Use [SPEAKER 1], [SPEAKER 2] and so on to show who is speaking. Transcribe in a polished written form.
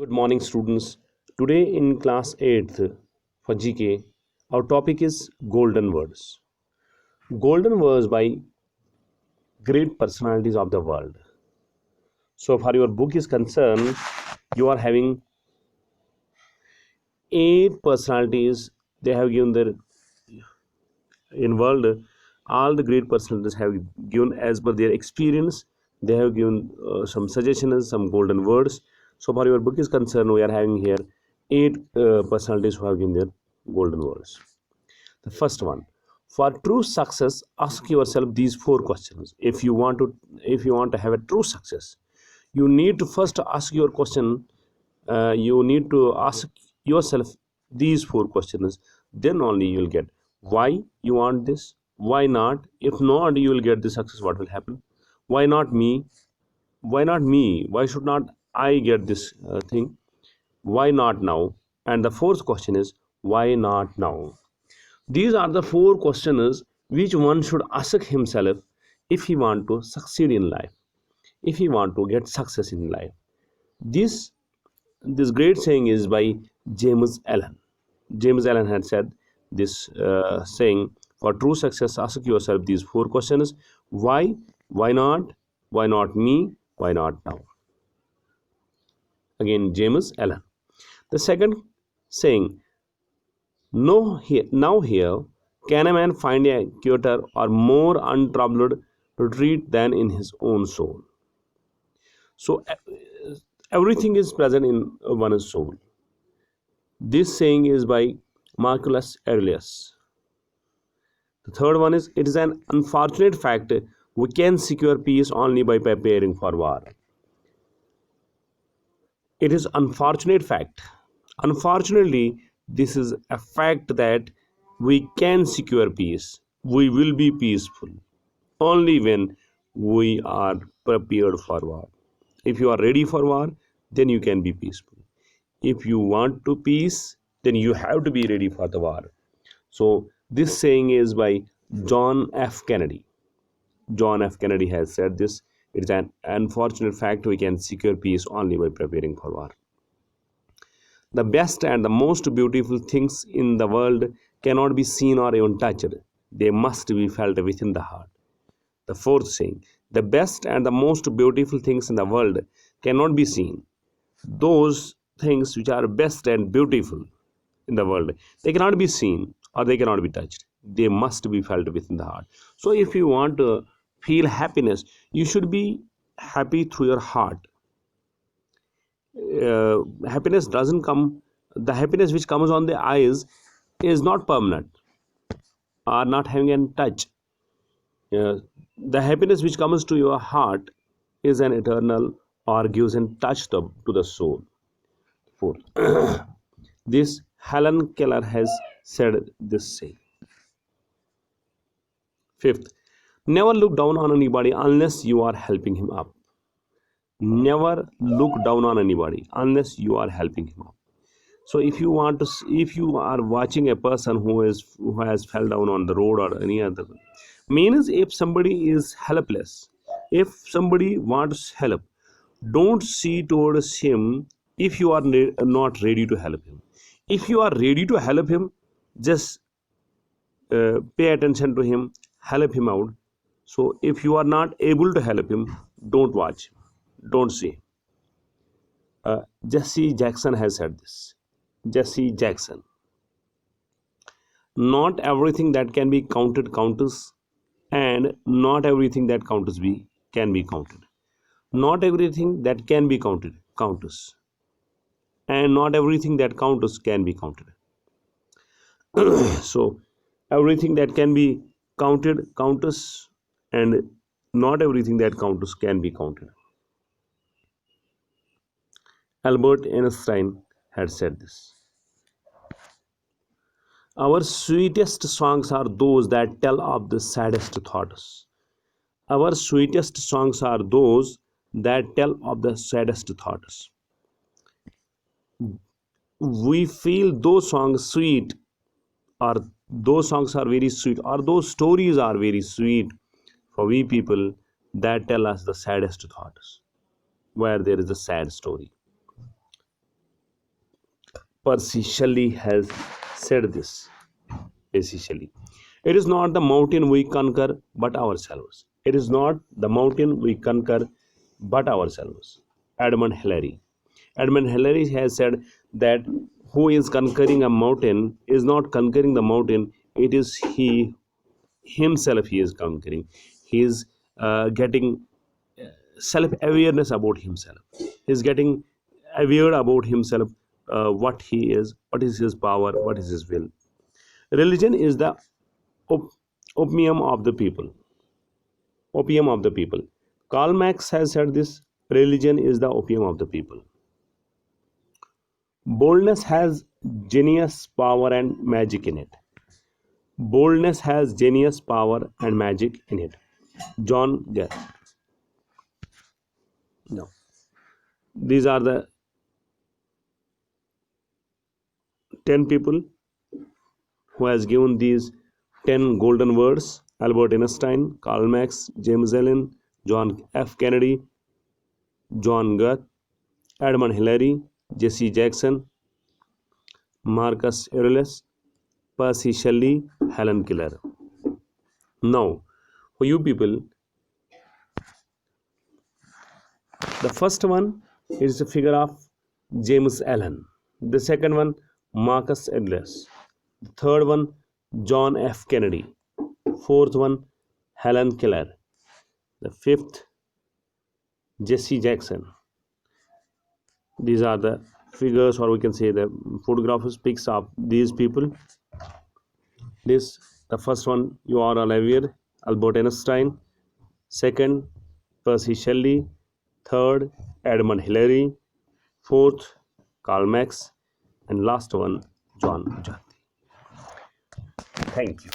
[SPEAKER 1] Good morning, students. Today in class 8th for GK, our topic is golden words. Golden words by great personalities of the world. So, far your book is concerned, you are having 8 personalities. They have given their in world. All the great personalities have given as per their experience. They have given some suggestions, some golden words. So, far your book is concerned, we are having here 8 personalities who have given their golden words. The first one, for true success, ask yourself these 4 questions. If you want to have a true success, you need to first ask your question. You need to ask yourself these 4 questions. Then only you will get why you want this, why not. If not, you will get the success. What will happen? Why not me? Why not me? Why should not I get this thing? Why not now? And the fourth question is why not now? These are the 4 questions which one should ask himself if he want to succeed in life, if he want to get success in life. This this great saying is by James Allen. James Allen had said this saying: "For true success, ask yourself these 4 questions: why not, why not me, why not now." Again, James Allen. The second saying: No, now here can a man find a quieter or more untroubled retreat than in his own soul. So everything is present in one's soul. This saying is by Marcus Aurelius. The third one is, it is an unfortunate fact we can secure peace only by preparing for war. It is unfortunate fact. Unfortunately, this is a fact that we can secure peace. We will be peaceful only when we are prepared for war. If you are ready for war, then you can be peaceful. If you want to peace, then you have to be ready for the war. So this saying is by John F. Kennedy. John F. Kennedy has said this. It is an unfortunate fact we can secure peace only by preparing for war. The best and the most beautiful things in the world cannot be seen or even touched. They must be felt within the heart. The fourth saying, the best and the most beautiful things in the world cannot be seen. Those things which are best and beautiful in the world, they cannot be seen or they cannot be touched. They must be felt within the heart. So if you want to feel happiness, you should be happy through your heart. Happiness doesn't come, the happiness which comes on the eyes is not permanent or not having any touch. uh, the happiness which comes to your heart is an eternal or gives in touch to the soul. Fourth, this Helen Keller has said this say. Fifth, never look down on anybody unless you are helping him up. Never look down on anybody unless you are helping him up. So if you want to, if you are watching a person who has fell down on the road or any other, means if somebody is helpless, if somebody wants help, don't see towards him if you are not ready to help him. If you are ready to help him, just pay attention to him, help him out. So if you are not able to help him, don't watch him, don't see. Jesse Jackson has said this. Jesse Jackson. Not everything that can be counted counts, and not everything that counts can be counted. Not everything that can be counted counts, and not everything that counts can be counted. So everything that can be counted counts, and not everything that counts can be counted. Albert Einstein had said this. Our sweetest songs are those that tell of the saddest thoughts. Our sweetest songs are those that tell of the saddest thoughts. We feel those songs sweet, or those songs are very sweet, or those stories are very sweet for we people that tell us the saddest thoughts, where there is a sad story. Percy Shelley has said this. Basically, it is not the mountain we conquer, but ourselves. It is not the mountain we conquer, but ourselves. Edmund Hillary. Edmund Hillary has said that who is conquering a mountain is not conquering the mountain, it is he himself he is conquering. He is getting self awareness about himself. He is getting aware about himself, what he is, what is his power, what is his will. Religion is the op- opium of the people. Opium of the people. Karl Marx has said this: religion is the opium of the people. Boldness has genius, power, and magic in it. Boldness has genius, power, and magic in it. John Gay. No. These are the 10 people who has given these 10 golden words: Albert Einstein, Karl Marx, James Allen, John F. Kennedy, John Goethe, Edmund Hillary, Jesse Jackson, Marcus Aurelius, Percy Shelley, Helen Keller. Now, for you people, the first one is the figure of James Allen. The second one, Marcus Aurelius. The third one, John F. Kennedy. Fourth one, Helen Keller. The fifth, Jesse Jackson. These are the figures, or we can say the photographs pics of these people. This, the first one you are all aware, Albert Einstein. Second, Percy Shelley. Third, Edmund Hillary. Fourth, Karl Marx. And last one, John Jati. Thank you.